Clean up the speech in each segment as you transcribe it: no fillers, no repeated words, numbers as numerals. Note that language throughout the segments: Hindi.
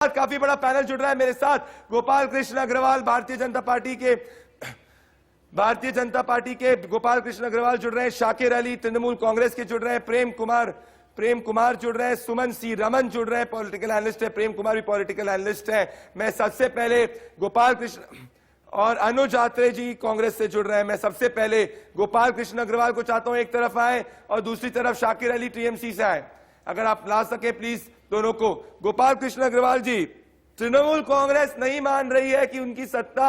काफी बड़ा पैनल जुड़ रहा है मेरे साथ। गोपाल कृष्ण अग्रवाल भारतीय जनता पार्टी के गोपाल कृष्ण अग्रवाल जुड़ रहे हैं, शाकिर अली तृणमूल कांग्रेस के जुड़ रहे हैं, प्रेम कुमार जुड़ रहे हैं, सुमन सी रमन जुड़ रहे हैं, पॉलिटिकल एनालिस्ट है, प्रेम कुमार भी पॉलिटिकल एनालिस्ट है। मैं सबसे पहले गोपाल कृष्ण और अनुज आत्रे जी कांग्रेस से जुड़ रहे हैं। मैं सबसे पहले गोपाल कृष्ण अग्रवाल को चाहता हूं एक तरफ आए और दूसरी तरफ शाकिर अली टीएमसी से आए। अगर आप ला सके प्लीज दोनों को। गोपाल कृष्ण अग्रवाल जी, तृणमूल कांग्रेस नहीं मान रही है कि उनकी सत्ता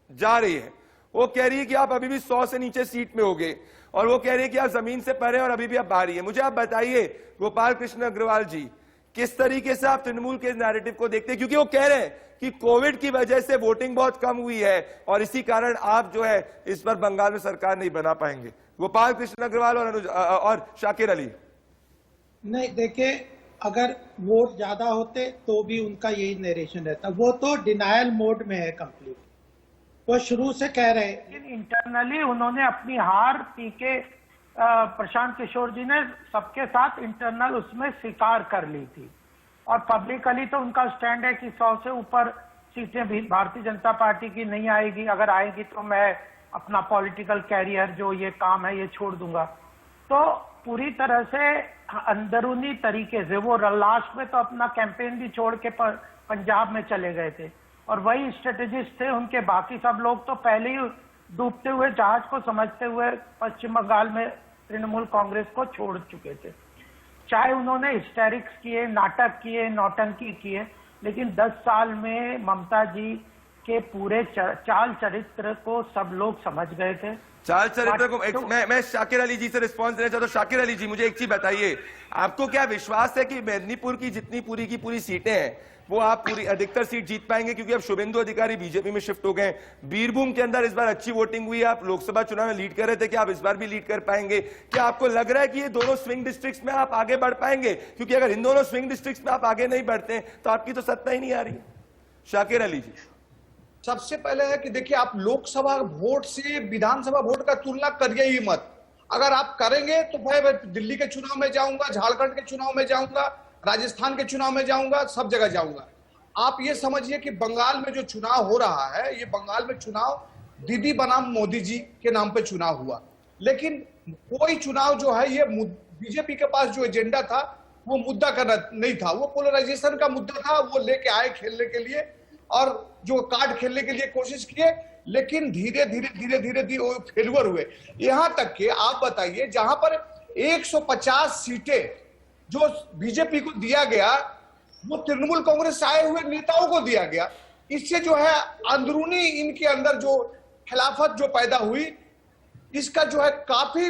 जा रही है। वो कह रही है कि आप अभी भी 100 से नीचे सीट में होगे और वो कह रही है कि आप जमीन से परे और अभी भी आप बाहरी है। मुझे आप बताइए गोपाल कृष्ण अग्रवाल जी, किस तरीके से आप तृणमूल के नैरेटिव को देखते हैं, क्योंकि वो कह रहे हैं कि कोविड की वजह से वोटिंग बहुत कम हुई है और इसी कारण आप जो है इस पर बंगाल में सरकार नहीं बना पाएंगे। गोपाल कृष्ण अग्रवाल और शाकिर अली। नहीं, देखिए, अगर वोट ज्यादा होते तो भी उनका यही नरेशन रहता। वो तो डिनायल मोड में है कंप्लीट। वो शुरू से कह रहे हैं, लेकिन इंटरनली उन्होंने अपनी हार पी के प्रशांत किशोर जी ने सबके साथ इंटरनल उसमें स्वीकार कर ली थी और पब्लिकली तो उनका स्टैंड है कि 100 से ऊपर सीटें भी भारतीय जनता पार्टी की नहीं आएगी, अगर आएगी तो मैं अपना पॉलिटिकल कैरियर जो ये काम है ये छोड़ दूंगा। तो पूरी तरह से अंदरूनी तरीके से वो लास्ट में तो अपना कैंपेन भी छोड़ के पंजाब में चले गए थे और वही स्ट्रेटेजिस्ट थे उनके। बाकी सब लोग तो पहले ही डूबते हुए जहाज को समझते हुए पश्चिम बंगाल में तृणमूल कांग्रेस को छोड़ चुके थे। चाहे उन्होंने हिस्टेरिक्स किए, नाटक किए, नौटंकी किए, लेकिन 10 साल में ममता जी के पूरे चाल चरित्र को सब लोग समझ गए थे। चाल चरित्र को मैं शाकिर अली जी से रिस्पांस देना चाहता हूं। शाकिर अली जी, मुझे एक चीज बताइए, आपको क्या विश्वास है कि मेदिनीपुर की जितनी पूरी की पूरी सीटें हैं वो आप पूरी अधिकतर सीट जीत पाएंगे, क्योंकि अब शुभेंदु अधिकारी बीजेपी में शिफ्ट हो गए। बीरभूम के अंदर इस बार अच्छी वोटिंग हुई है, आप लोकसभा चुनाव में लीड कर रहे थे, कि आप इस बार भी लीड कर पाएंगे? क्या आपको लग रहा है कि ये दोनों स्विंग डिस्ट्रिक्ट्स में आप आगे बढ़ पाएंगे? क्योंकि अगर इन दोनों स्विंग डिस्ट्रिक्ट्स में आप आगे नहीं बढ़ते तो आपकी तो सत्ता ही नहीं आ रही। शाकिर अली जी, सबसे पहले है कि देखिए, आप लोकसभा वोट से विधानसभा वोट का तुलना करिए ही मत। अगर आप करेंगे तो भाई दिल्ली के चुनाव में जाऊंगा, झारखंड के चुनाव में जाऊंगा, राजस्थान के चुनाव में जाऊंगा, सब जगह जाऊंगा। आप ये समझिए कि बंगाल में जो चुनाव हो रहा है, ये बंगाल में चुनाव दीदी बनाम मोदी जी के नाम पे चुनाव हुआ, लेकिन कोई चुनाव जो है ये बीजेपी के पास जो एजेंडा था वो मुद्दा करना नहीं था, वो पोलराइजेशन का मुद्दा था। वो लेके आए खेलने के लिए और जो कार्ड खेलने के लिए कोशिश किए, लेकिन धीरे धीरे वो फेलुअर हुए। यहां तक कि आप बताइए, जहां पर 150 सीटें जो बीजेपी को दिया गया वो तृणमूल कांग्रेस से आए हुए नेताओं को दिया गया। इससे जो है अंदरूनी इनके अंदर जो खिलाफत जो पैदा हुई, इसका जो है काफी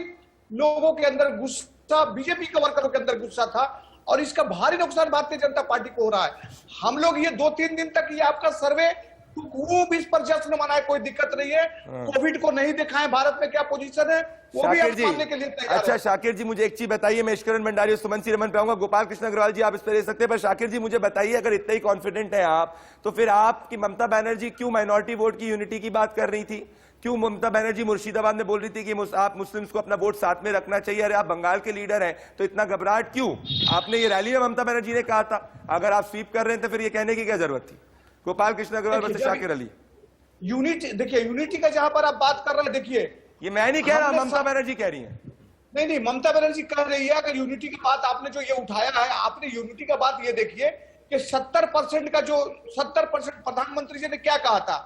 लोगों के अंदर गुस्सा, बीजेपी के वर्करों के अंदर गुस्सा था और इसका भारी नुकसान भारतीय जनता पार्टी को हो रहा है। हम लोग ये 2-3 दिन तक ये आपका सर्वे खूब इस पर जश्न मनाए, कोई दिक्कत नहीं है। कोविड को नहीं दिखाएं भारत में क्या पोजीशन है, वो भी आप मानने के लिए तैयार है। अच्छा शाकिर जी, मुझे एक चीज बताइए, मैं इश्करण भंडारी और सुमन सी रमन पे आऊंगा। गोपाल कृष्ण अग्रवाल जी, आप इस पर रह सकते हैं, पर शाकिर जी मुझे बताइए, अगर इतने ही कॉन्फिडेंट है आप, तो फिर आपकी ममता बनर्जी क्यों माइनॉरिटी वोट की यूनिटी की बात कर रही थी? क्यों ममता बनर्जी मुर्शिदाबाद में बोल रही थी कि आप मुस्लिम्स को अपना वोट साथ में रखना चाहिए? अरे आप बंगाल के लीडर हैं, तो इतना घबराहट क्यों? आपने ये रैली में ममता बनर्जी ने कहा था, अगर आप स्वीप कर रहे हैं तो फिर ये कहने की क्या जरूरत थी? गोपाल कृष्ण अग्रवाल वर्सेस शाकिर अली। यूनिटी, देखिए यूनिटी का जहां पर आप बात कर रहे हैं, देखिए ये मैं नहीं कह रहा, ममता बनर्जी कह रही है। नहीं, ममता बनर्जी कह रही है। अगर यूनिटी की बात आपने जो ये उठाया है, आपने यूनिटी का बात ये देखिए कि 70% का जो 70% प्रधानमंत्री जी ने क्या कहा था?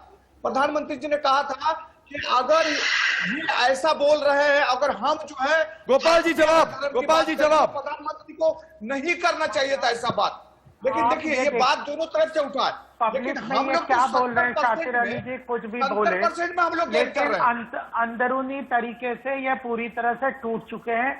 प्रधानमंत्री जी ने कहा था कि अगर ये ऐसा बोल रहे हैं, अगर हम जो है गोपाल जी जवाब, प्रधानमंत्री को नहीं करना चाहिए था ऐसा बात। लेकिन देखिए ये बात दोनों तरफ से उठा है, लेकिन हम लोग क्या बोल रहे हैं शाकिर अली जी, कुछ भी बोले, 70% में हम लोग गेन कर रहे हैं। अंदरूनी तरीके से ये पूरी तरह से टूट चुके हैं।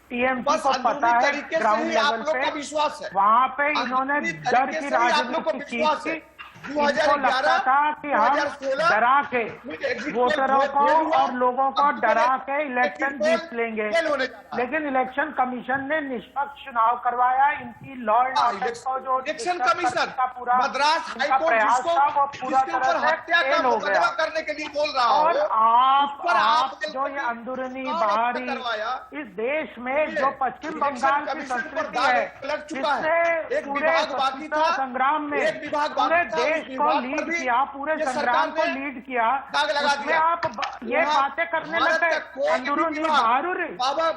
टीएमसी को पता है ग्राउंड लेवल पे, विश्वास है वहां पे इन्होंने डर की राजनीति की थी इनको लगता था कि हम 2011, डरा के एग्जिट पोल वोटरों को फेल हुआ, और लोगों को अब डरा देखिए, के इलेक्शन एग्जिट पोल जीत लेंगे, फेल होने जा रहा है। लेकिन इलेक्शन कमीशन ने निष्पक्ष चुनाव करवाया। इनकी लॉ एंड ऑर्डर को जो इलेक्शन डिस्टर्ब कमीशन करने का पूरा मद्रास इनका हाईकोर्ट प्रयास जिसको था वो पूरा जिसके ऊपर तरह से हत्या का फेल हो मुकदमा गया। करने के लिए बोल रहा और हो, आप उस पर आप जो ये अंदरूनी चुनाव बाहरी करवाया। इस देश में जो पश्चिम इलेक्शन बंगाल की कमीशन पर संस्कृति दाग है, लग चुका है। जिसने एक पूरे विभाग बाकी स्वतंत्रता था, संग्राम में एक विभाग पूरे बाकी था, देश उस को विभाग पर लीड भी किया, पूरे ये संग्राम को सरकार ने लीड किया, दाग लगा उसमें दिया। आप ये वहाँ बातें करने भारत लग गए का कोई भी अंदरूनी विभाग,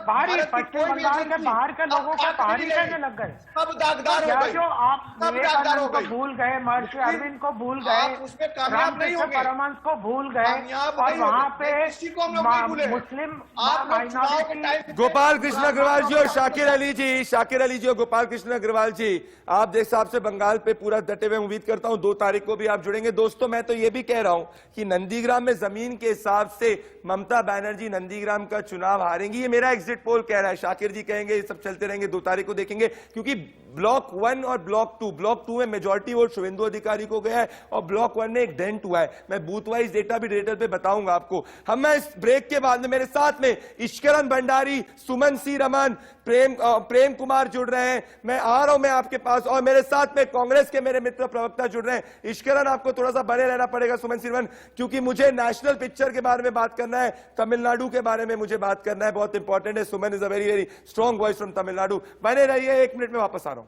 बाहरी भारत की पश्चिम कोई भी बंगाल के एजेंसी बाहर के अब लोगों को बात बाहरी नहीं कहने लगी। लग गए। सब दागदार हो या गई, जो आप सब दागदार हो विवेकानंद को गई। भूल गए, महर्षि अरविंद को भूल आप गए, उसमें कामयाब नहीं रामकृष्ण होंगे। परमहंस को भूल गए, कामयाब और नहीं वहाँ होंगे। पे किसी को हम लोग नहीं भूले। मुस्लिम आप लोग चुनाव के माइनॉरिटी टाइम पे गोपाल कृष्ण अग्रवाल जी और शाकिर अली जी और गोपाल कृष्ण अग्रवाल जी, आप देख साहब से बंगाल पे पूरा डटे हुए, उम्मीद करता हूं 2 तारीख को भी आप जुड़ेंगे। दोस्तों मैं तो ये भी कह रहा हूं कि नंदीग्राम में जमीन के हिसाब से ममता बनर्जी नंदीग्राम का चुनाव हारेंगी, ये मेरा एग्जिट पोल कह रहा है। शाकिर जी कहेंगे ये सब चलते रहेंगे, 2 तारीख को देखेंगे, क्योंकि ब्लॉक 1 और ब्लॉक 2 में मेजॉरिटी वोट शुभेंदु अधिकारी को गया है और ब्लॉक 1 में एक डेंट हुआ है। मैं बूथ वाइज डेटा भी डिटेल पे बताऊंगा आपको। मैं इस ब्रेक के बाद में मेरे साथ में इश्करन भंडारी, सुमन सी रमन, प्रेम कुमार जुड़ रहे हैं। मैं आ रहा हूं मैं आपके पास, और मेरे साथ में कांग्रेस के मेरे मित्र प्रवक्ता जुड़ रहे हैं। इश्करन आपको थोड़ा सा बने रहना पड़ेगा, सुमन सी रमन, क्योंकि मुझे नेशनल पिक्चर के बारे में बात करना है, तमिलनाडु के बारे में मुझे बात करना है, बहुत इंपॉर्टेंट है। Suman is a very very strong voice from Tamil Nadu. बने रहिए, 1 मिनट में वापस आ रहा हूं।